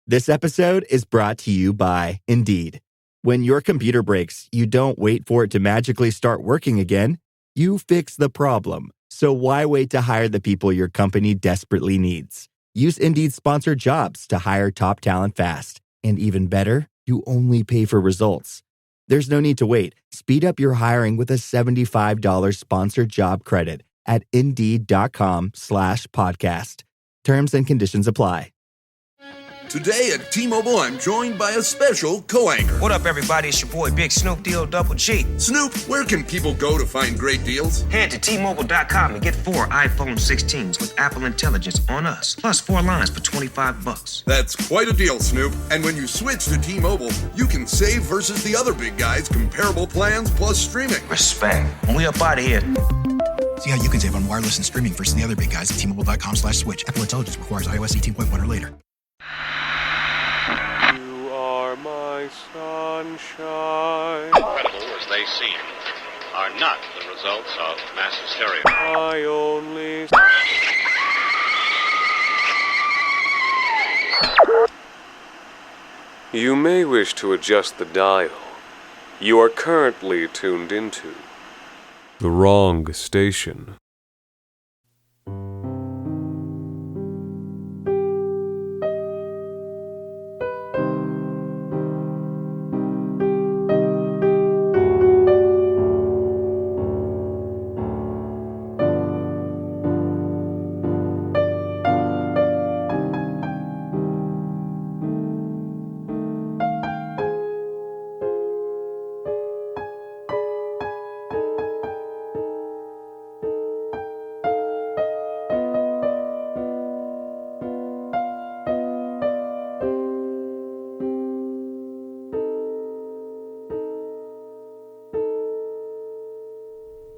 This episode is brought to you by Indeed. When your computer breaks, you don't wait for it to magically start working again. You fix the problem. So why wait to hire the people your company desperately needs? Use Indeed's sponsored jobs to hire top talent fast. And even better, you only pay for results. There's no need to wait. Speed up your hiring with a $75 sponsored job credit at Indeed.com/podcast. Terms and conditions apply. Today at T-Mobile, I'm joined by a special co-anchor. What up, everybody? It's your boy, Big Snoop Deal Double G. Snoop, where can people go to find great deals? Head to T-Mobile.com and get 4 iPhone 16s with Apple Intelligence on us, plus 4 lines for $25. That's quite a deal, Snoop. And when you switch to T-Mobile, you can save versus the other big guys' comparable plans plus streaming. Respect. We up out of here. See how you can save on wireless and streaming versus the other big guys at T-Mobile.com/switch. Apple Intelligence requires iOS 18.1 or later. You are my sunshine. Incredible as they seem, are not the results of mass hysteria. I only... You may wish to adjust the dial. You are currently tuned into the wrong station.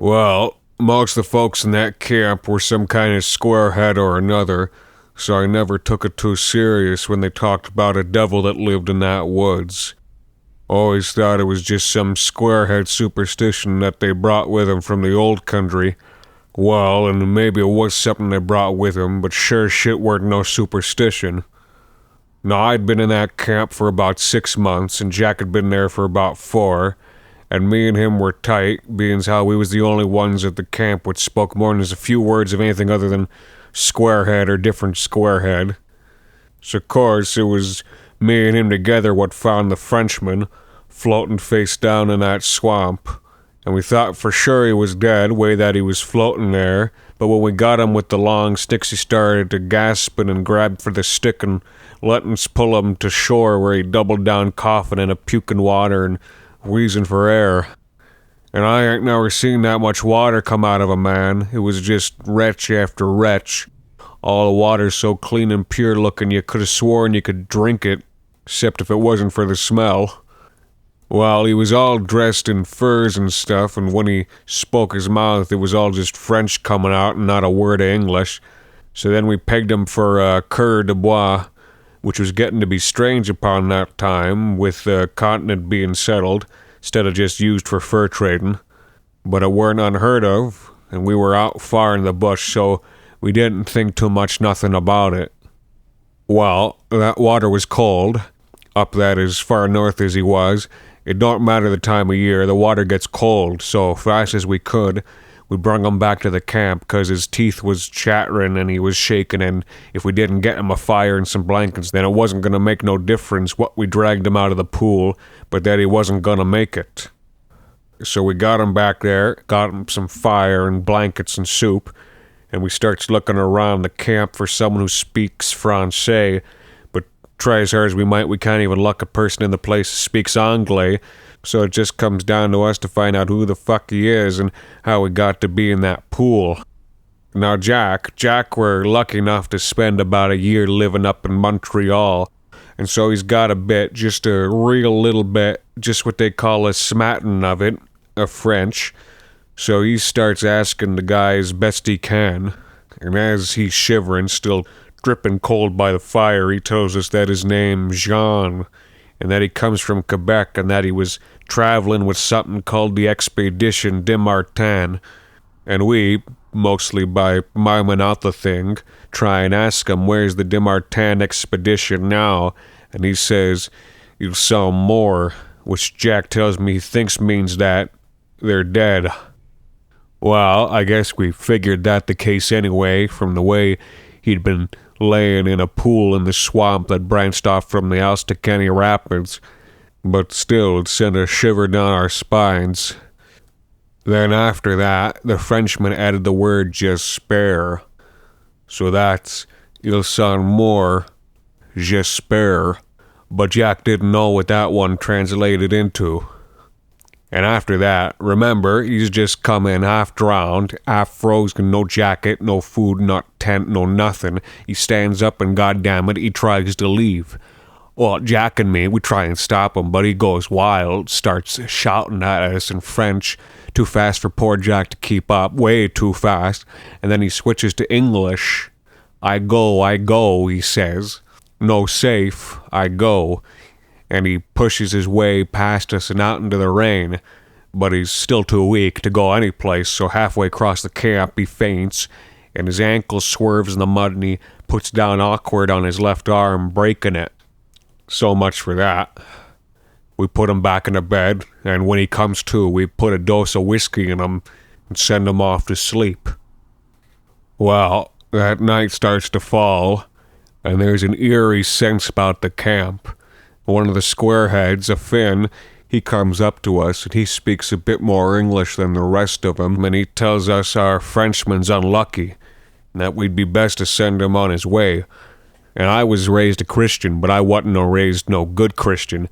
Well, most of the folks in that camp were some kind of squarehead or another, so I never took it too serious when they talked about a devil that lived in that woods. Always thought it was just some squarehead superstition that they brought with them from the old country. Well, and maybe it was something they brought with them, but sure shit weren't no superstition. Now, I'd been in that camp for about 6 months, and Jack had been there for about 4, and me and him were tight, being as how we was the only ones at the camp which spoke more than a few words of anything other than squarehead or different squarehead. So, of course, it was me and him together what found the Frenchman, floating face down in that swamp. And we thought for sure he was dead, way that he was floating there, but when we got him with the long sticks, he started to gasping and grabbed for the stick and letting us pull him to shore, where he doubled down coughing and a puking water and wheezing for air. And I ain't never seen that much water come out of a man. It was just wretch after wretch. All the water so clean and pure looking you could have sworn you could drink it, except if it wasn't for the smell. Well, he was all dressed in furs and stuff, and when he spoke his mouth, it was all just French coming out and not a word of English. So then we pegged him for coeur de bois, which was getting to be strange upon that time, with the continent being settled, instead of just used for fur trading. But it weren't unheard of, and we were out far in the bush, so we didn't think too much nothing about it. Well, that water was cold, up that as far north as he was. It don't matter the time of year, the water gets cold, so fast as we could, we brung him back to the camp, 'cause his teeth was chattering and he was shaking, and if we didn't get him a fire and some blankets, then it wasn't gonna make no difference what we dragged him out of the pool, but that he wasn't gonna make it. So we got him back there, got him some fire and blankets and soup, and we starts looking around the camp for someone who speaks Francais, but try as hard as we might, we can't even luck a person in the place who speaks Anglais. So it just comes down to us to find out who the fuck he is and how he got to be in that pool. Now Jack were lucky enough to spend about a year living up in Montreal, and so he's got a bit, just a real little bit, just what they call a smattin' of it, of French. So he starts asking the guy as best he can, and as he's shivering, still dripping cold by the fire, he tells us that his name's Jean, and that he comes from Quebec, and that he was traveling with something called the Expedition de Martin. And we, mostly by miming out the thing, try and ask him where's the de Martin expedition now, and he says you'll sell more, which Jack tells me he thinks means that they're dead. Well, I guess we figured that the case anyway, from the way he'd been laying in a pool in the swamp that branched off from the Alstakenny Rapids, but still it sent a shiver down our spines. Then after that, the Frenchman added the word j'espère. So that's, il s'en more, j'espère. But Jack didn't know what that one translated into. And after that, remember, he's just come in half drowned, half frozen, no jacket, no food, not tent, no nothing. He stands up and goddammit, he tries to leave. Well, Jack and me, we try and stop him, but he goes wild, starts shouting at us in French, too fast for poor Jack to keep up, way too fast, and then he switches to English. I go, he says. No safe, I go. And he pushes his way past us and out into the rain, but he's still too weak to go any place, so halfway across the camp he faints, and his ankle swerves in the mud and he puts down awkward on his left arm, breaking it. So much for that. We put him back in the bed, and when he comes to, we put a dose of whiskey in him and send him off to sleep. Well, that night starts to fall, and there's an eerie sense about the camp. One of the squareheads, a Finn, he comes up to us and he speaks a bit more English than the rest of them, and he tells us our Frenchman's unlucky, and that we'd be best to send him on his way. And I was raised a Christian, but I wasn't raised no good Christian,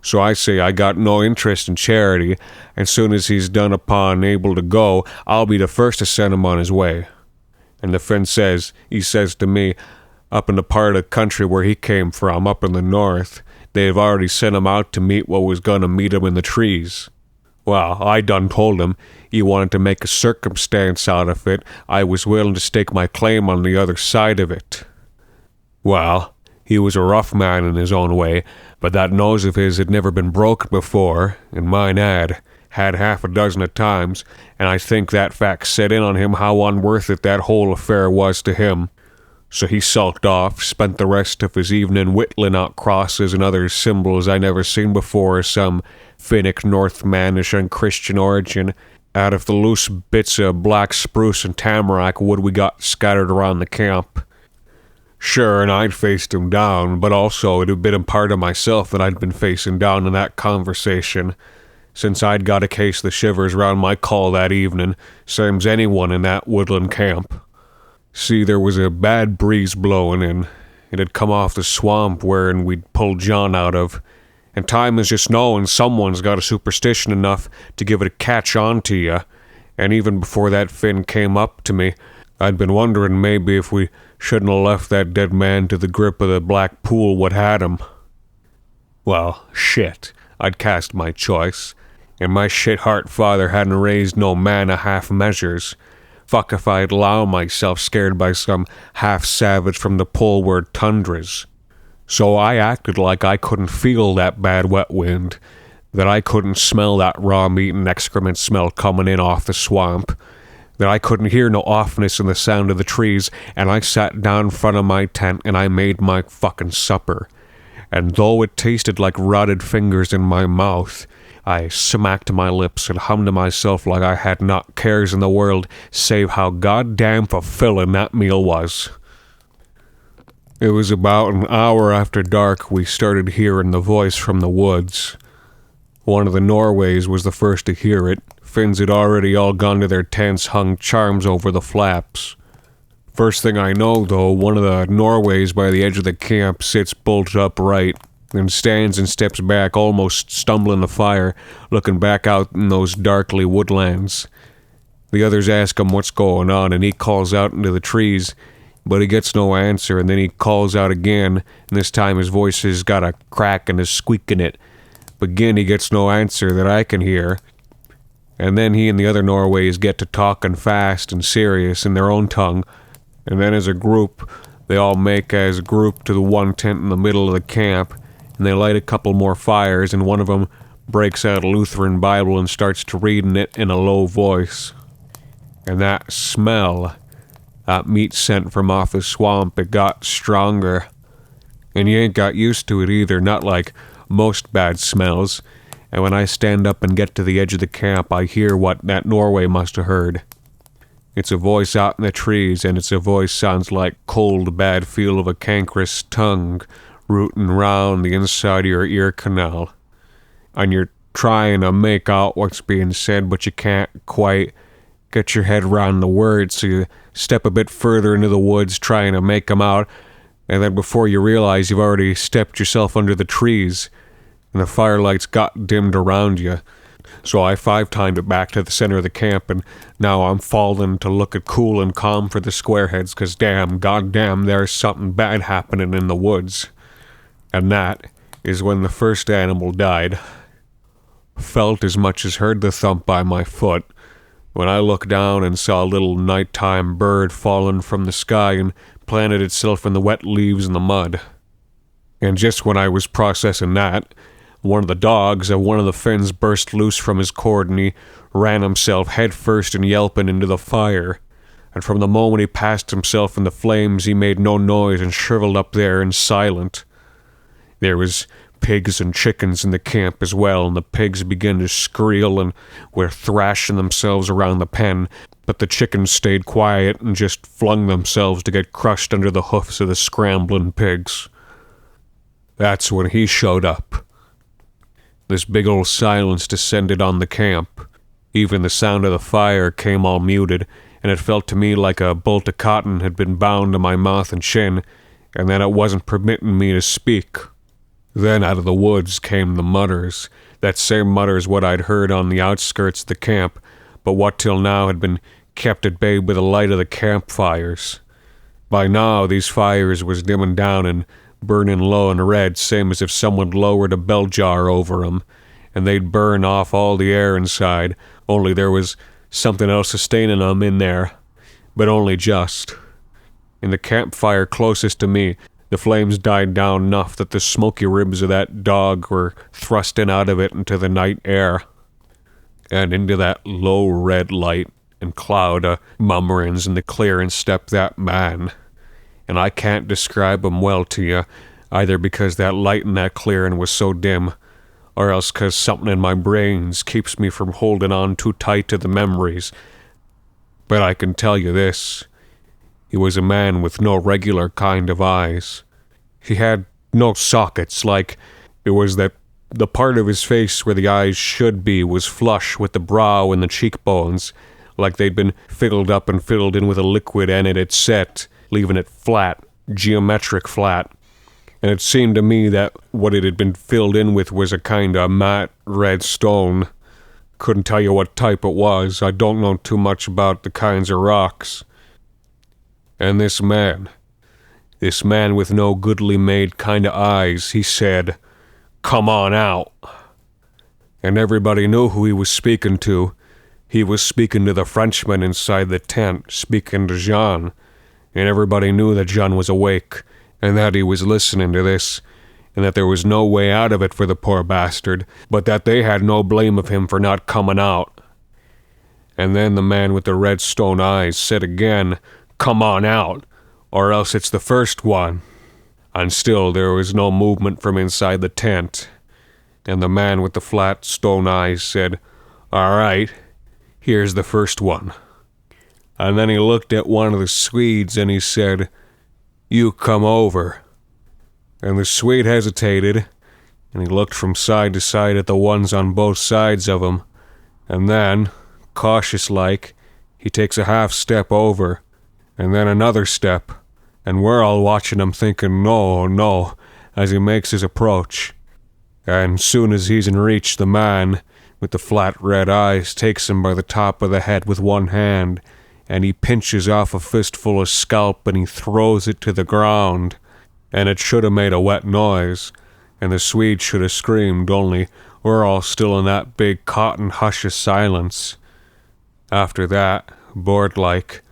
so I say I got no interest in charity, and soon as he's done upon able to go, I'll be the first to send him on his way. And the Finn says to me, up in the part of the country where he came from, up in the north, they've already sent him out to meet what was gonna meet him in the trees. Well, I done told him he wanted to make a circumstance out of it. I was willing to stake my claim on the other side of it. Well, he was a rough man in his own way, but that nose of his had never been broken before, and mine had half a dozen of times, and I think that fact set in on him how unworth it that whole affair was to him. So he sulked off, spent the rest of his evening whittling out crosses and other symbols I never seen before of some Finnic Northmanish unchristian origin out of the loose bits of black spruce and tamarack wood we got scattered around the camp. Sure, and I'd faced him down, but also it had been a part of myself that I'd been facing down in that conversation, since I'd got a case of the shivers round my call that evening, same's anyone in that woodland camp. See, there was a bad breeze blowing in. It had come off the swamp wherein we'd pulled John out of, and time is just knowing someone's got a superstition enough to give it a catch on to you, and even before that Finn came up to me, I'd been wondering maybe if we shouldn't have left that dead man to the grip of the black pool what had him. Well, shit, I'd cast my choice, and my shit-heart father hadn't raised no man of half measures. Fuck if I'd allow myself scared by some half-savage from the poleward tundras. So I acted like I couldn't feel that bad wet wind, that I couldn't smell that raw meat and excrement smell coming in off the swamp, that I couldn't hear no offness in the sound of the trees, and I sat down in front of my tent and I made my fucking supper. And though it tasted like rotted fingers in my mouth, I smacked my lips and hummed to myself like I had not cares in the world save how goddamn fulfilling that meal was. It was about an hour after dark we started hearing the voice from the woods. One of the Norways was the first to hear it. Finns had already all gone to their tents, hung charms over the flaps. First thing I know, though, one of the Norways by the edge of the camp sits bolt upright, then stands and steps back, almost stumbling the fire, looking back out in those darkly woodlands. The others ask him what's going on, and he calls out into the trees, but he gets no answer, and then he calls out again, and this time his voice has got a crack and a squeak in it. But again he gets no answer that I can hear. And then he and the other Norways get to talking fast and serious in their own tongue, and then as a group, they all make as a group to the one tent in the middle of the camp, and they light a couple more fires, and one of them breaks out a Lutheran Bible and starts to read in it in a low voice. And that smell, that meat scent from off the swamp, it got stronger. And you ain't got used to it either, not like most bad smells. And when I stand up and get to the edge of the camp, I hear what that Norway must have heard. It's a voice out in the trees, and it's a voice sounds like cold, bad feel of a cankerous tongue rooting round the inside of your ear canal. And you're trying to make out what's being said, but you can't quite get your head around the words, so you step a bit further into the woods trying to make them out, and then before you realize you've already stepped yourself under the trees, and the firelights got dimmed around you. So I 5-timed it back to the center of the camp, and now I'm falling to look at cool and calm for the squareheads, 'cause goddamn, there's something bad happening in the woods. And that is when the first animal died. Felt as much as heard the thump by my foot, when I looked down and saw a little nighttime bird fallen from the sky and planted itself in the wet leaves and the mud. And just when I was processing that, one of the dogs of one of the Finns burst loose from his cord, and he ran himself headfirst and yelping into the fire. And from the moment he passed himself in the flames, he made no noise and shriveled up there and silent. There was pigs and chickens in the camp as well, and the pigs began to squeal and were thrashing themselves around the pen, but the chickens stayed quiet and just flung themselves to get crushed under the hoofs of the scrambling pigs. That's when he showed up. This big old silence descended on the camp. Even the sound of the fire came all muted, and it felt to me like a bolt of cotton had been bound to my mouth and chin, and that it wasn't permitting me to speak. Then out of the woods came the mutters, that same mutters what I'd heard on the outskirts of the camp, but what till now had been kept at bay by the light of the campfires. By now these fires was dimming down and burning low and red, same as if someone lowered a bell jar over 'em, and they'd burn off all the air inside, only there was something else sustaining 'em in there, but only just. In the campfire closest to me, the flames died down enough that the smoky ribs of that dog were thrusting out of it into the night air, and into that low red light and cloud of mummerings in the clearing stepped that man. And I can't describe 'em well to you, either because that light in that clearing was so dim, or else 'cause something in my brains keeps me from holding on too tight to the memories. But I can tell you this. He was a man with no regular kind of eyes. He had no sockets, like it was that the part of his face where the eyes should be was flush with the brow and the cheekbones, like they'd been fiddled up and filled in with a liquid and it had set, leaving it flat, geometric flat. And it seemed to me that what it had been filled in with was a kind of matte red stone. Couldn't tell you what type it was. I don't know too much about the kinds of rocks. And this man with no goodly made kind of eyes, he said, "Come on out." And everybody knew who he was speaking to. He was speaking to the Frenchman inside the tent, speaking to Jean. And everybody knew that Jean was awake, and that he was listening to this, and that there was no way out of it for the poor bastard, but that they had no blame of him for not coming out. And then the man with the red stone eyes said again, "Come on out, or else it's the first one." And still there was no movement from inside the tent. And the man with the flat stone eyes said, "All right, here's the first one." And then he looked at one of the Swedes and he said, "You come over." And the Swede hesitated, and he looked from side to side at the ones on both sides of him. And then, cautious-like, he takes a half step over, and then another step, and we're all watching him thinking, no, no, as he makes his approach. And soon as he's in reach, the man with the flat red eyes takes him by the top of the head with one hand, and he pinches off a fistful of scalp and he throws it to the ground. And it should have made a wet noise, and the Swede should have screamed, only we're all still in that big cotton hush of silence. After that, bored-like,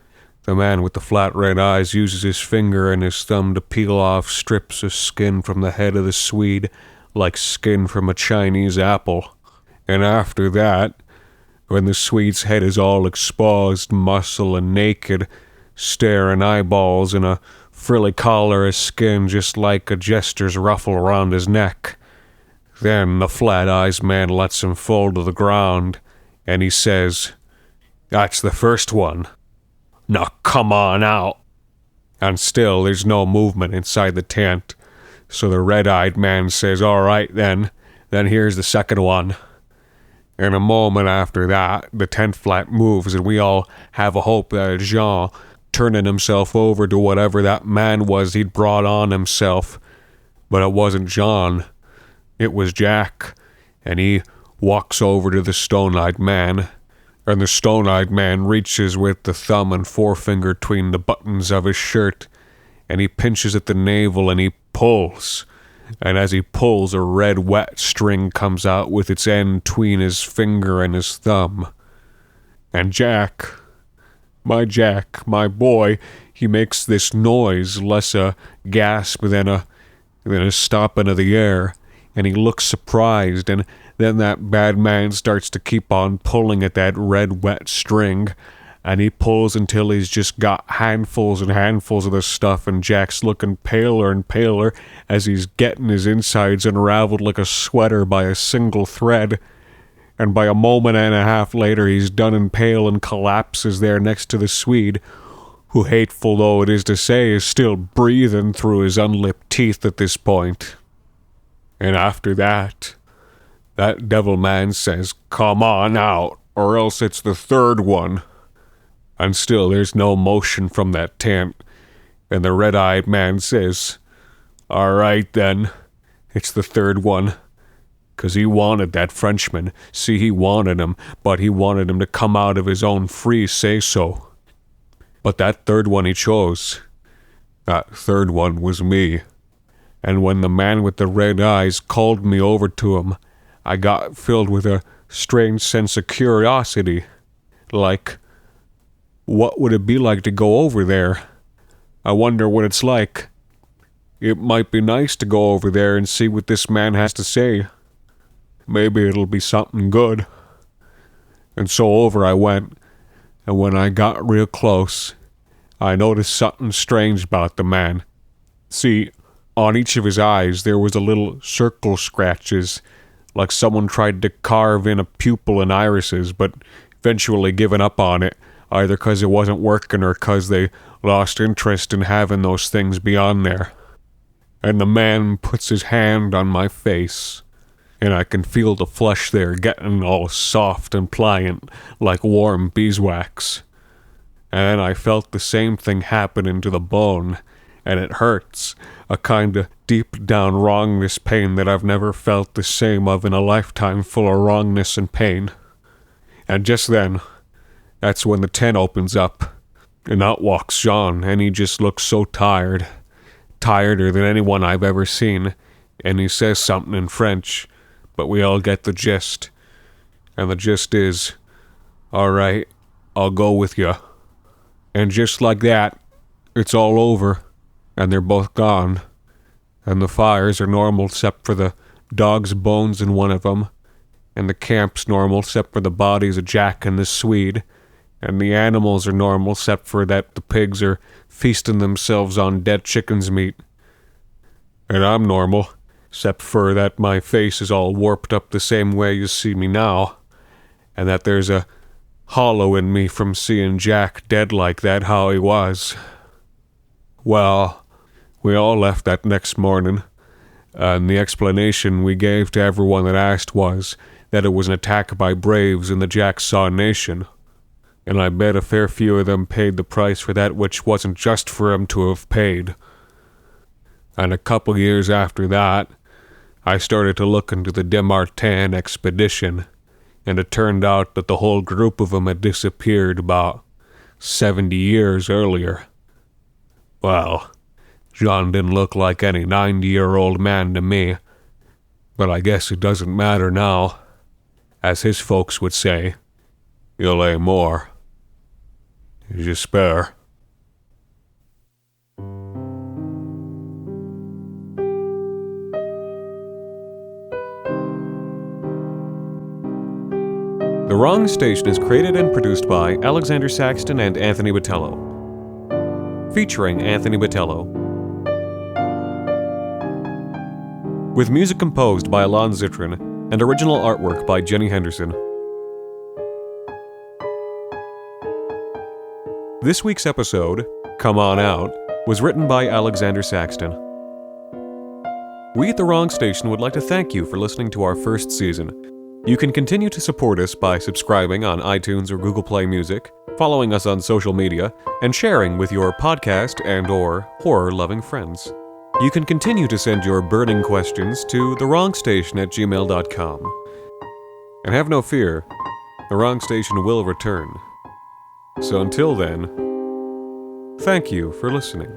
the man with the flat red eyes uses his finger and his thumb to peel off strips of skin from the head of the Swede, like skin from a Chinese apple. And after that, when the Swede's head is all exposed, muscle and naked, staring eyeballs in a frilly collar of skin just like a jester's ruffle around his neck. Then the flat-eyed man lets him fall to the ground, and he says, "That's the first one. Now come on out." And still there's no movement inside the tent, so the red-eyed man says, "All right then here's the second one." And a moment after that, the tent flap moves, and we all have a hope that it's Jean turning himself over to whatever that man was he'd brought on himself. But it wasn't Jean. It was Jack, and he walks over to the stone-eyed man, and the stone-eyed man reaches with the thumb and forefinger between the buttons of his shirt, and he pinches at the navel and he pulls. And as he pulls, a red wet string comes out with its end between his finger and his thumb. And Jack, my boy, he makes this noise, less a gasp than a stopping of the air, and he looks surprised, and then that bad man starts to keep on pulling at that red wet string, and he pulls until he's just got handfuls and handfuls of the stuff, and Jack's looking paler and paler as he's getting his insides unraveled like a sweater by a single thread. And by a moment and a half later, he's done and pale and collapses there next to the Swede, who, hateful though it is to say, is still breathing through his unlipped teeth at this point. And after that devil man says, "Come on out, or else it's the third one." And still there's no motion from that tent, and the red-eyed man says, "All right then, it's the third one." 'Cause he wanted that Frenchman. See, he wanted him, but he wanted him to come out of his own free say-so. But that third one he chose. That third one was me. And when the man with the red eyes called me over to him, I got filled with a strange sense of curiosity. Like, what would it be like to go over there? I wonder what it's like. It might be nice to go over there and see what this man has to say. Maybe it'll be something good. And so over I went, and when I got real close, I noticed something strange about the man. See, on each of his eyes there was a little circle scratches, like someone tried to carve in a pupil and irises, but eventually given up on it, either 'cause it wasn't working or 'cause they lost interest in having those things beyond there. And the man puts his hand on my face, and I can feel the flesh there getting all soft and pliant like warm beeswax. And then I felt the same thing happening to the bone, and it hurts, a kind of deep down wrongness pain that I've never felt the same of in a lifetime full of wrongness and pain. And just then, that's when the tent opens up, and out walks Jean, and he just looks so tired, tireder than anyone I've ever seen, and he says something in French, but we all get the gist. And the gist is, "All right, I'll go with you." And just like that, it's all over, and they're both gone. And the fires are normal except for the dog's bones in one of them, and the camp's normal except for the bodies of Jack and the Swede, and the animals are normal except for that the pigs are feasting themselves on dead chicken's meat. And I'm normal, except for that my face is all warped up the same way you see me now, and that there's a hollow in me from seeing Jack dead like that how he was. Well, we all left that next morning, and the explanation we gave to everyone that asked was that it was an attack by braves in the Jacksaw Nation, and I bet a fair few of them paid the price for that which wasn't just for 'em to have paid. And a couple years after that, I started to look into the Desmartin expedition, and it turned out that the whole group of them had disappeared about 70 years earlier. Well, John didn't look like any 90-year-old man to me, but I guess it doesn't matter now. As his folks would say, "Il est mort. J'espère." The Wrong Station is created and produced by Alexander Saxton and Anthony Botello. Featuring Anthony Botello, with music composed by Alon Zitrin and original artwork by Jenny Henderson. This week's episode, Come On Out, was written by Alexander Saxton. We at The Wrong Station would like to thank you for listening to our first season. You can continue to support us by subscribing on iTunes or Google Play Music, following us on social media, and sharing with your podcast and/or horror-loving friends. You can continue to send your burning questions to thewrongstation@gmail.com. And have no fear, The Wrong Station will return. So until then, thank you for listening.